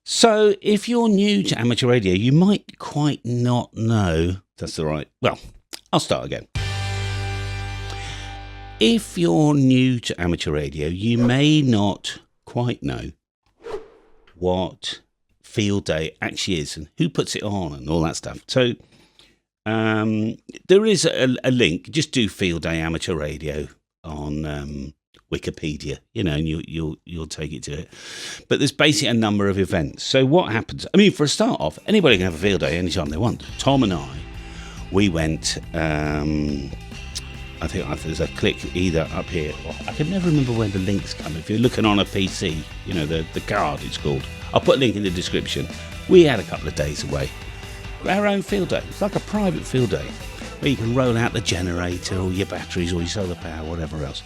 So, if you're new to amateur radio, you might quite not know. That's the right. Well, I'll start again. If you're new to amateur radio, you may not quite know what field day actually is and who puts it on and all that stuff. So, there is a link. Just do field day amateur radio on Wikipedia, and you'll take it to it. But there's basically a number of events. So what happens? I mean, for a start off, anybody can have a field day anytime they want. Tom and we went. I think there's a click either up here. Or I can never remember where the links come. If you're looking on a PC, the card it's called. I'll put a link in the description. We had a couple of days away. Our own field day. It's like a private field day where you can roll out the generator or your batteries or your solar power, whatever else.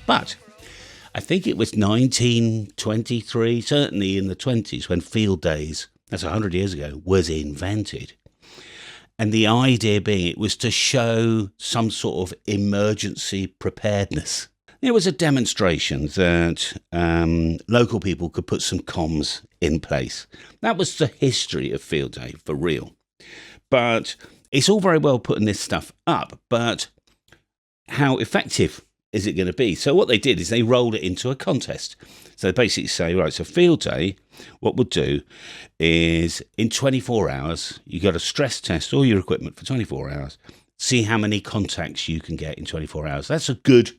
But I think it was 1923, certainly in the 20s, when field days, that's 100 years ago, was invented. And the idea being it was to show some sort of emergency preparedness. It was a demonstration that local people could put some comms in place. That was the history of field day, for real. But it's all very well putting this stuff up, but how effective is it going to be? So what they did is they rolled it into a contest. So they basically say, right, so field day, what we'll do is in 24 hours, you got to stress test all your equipment for 24 hours, see how many contacts you can get in 24 hours. That's a good,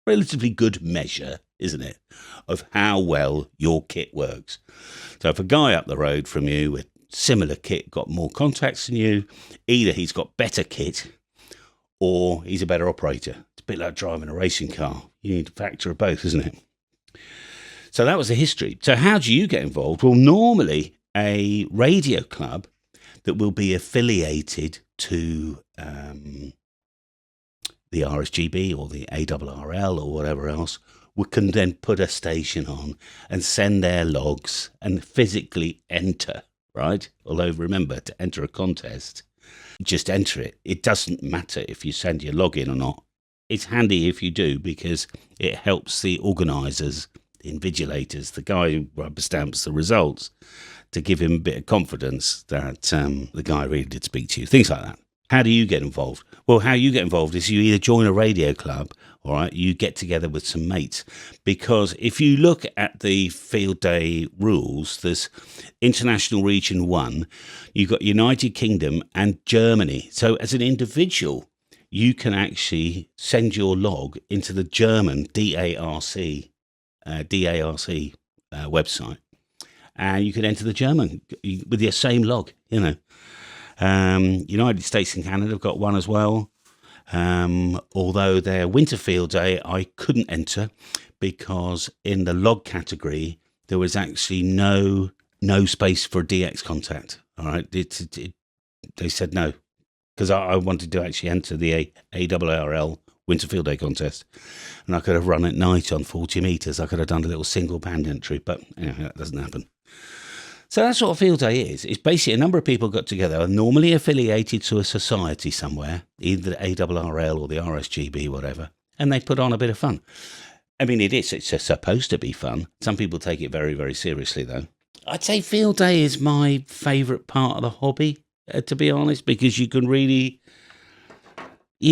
relatively good measure, isn't it, of how well your kit works. So if a guy up the road from you with similar kit got more contacts than you, either he's got better kit or he's a better operator. It's a bit like driving a racing car. You need a factor of both, isn't it? So that was the history. So how do you get involved? Well, normally a radio club that will be affiliated to the RSGB or the ARRL or whatever else can then put a station on and send their logs and physically enter, right? Although remember, to enter a contest, just enter it. It doesn't matter if you send your log in or not. It's handy if you do because it helps the organisers, the invigilators, the guy who rubber stamps the results, to give him a bit of confidence that the guy really did speak to you. Things like that. How do you get involved? Well, how you get involved is you either join a radio club, all right, you get together with some mates. Because if you look at the field day rules, there's International Region 1, you've got United Kingdom and Germany. So as an individual, you can actually send your log into the German DARC website, and you can enter the German with your same log, United States and Canada have got one as well. Although their winter field day, I couldn't enter because in the log category, there was actually no space for a DX contact. All right. They said no, because I wanted to actually enter the ARRL winter field day contest, and I could have run at night on 40 metres. I could have done a little single band entry, but that doesn't happen. So that's what a field day is. It's basically a number of people got together, normally affiliated to a society somewhere, either the ARRL or the RSGB, whatever, and they put on a bit of fun. I mean, it's supposed to be fun. Some people take it very, very seriously, though. I'd say field day is my favourite part of the hobby, to be honest, because you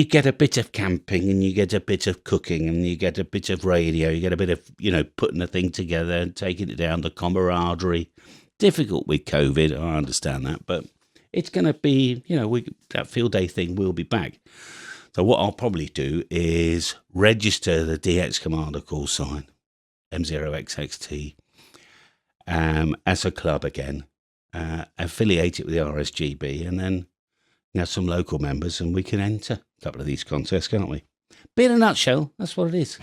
get a bit of camping and you get a bit of cooking and you get a bit of radio, you get a bit of, putting the thing together and taking it down, the camaraderie. Difficult with COVID, I understand that, but it's going to be, that field day thing will be back. So what I'll probably do is register the DX Commander call sign, M0XXT, as a club again, affiliate it with the RSGB, and then have some local members, and we can enter a couple of these contests, can't we? But in a nutshell, that's what it is.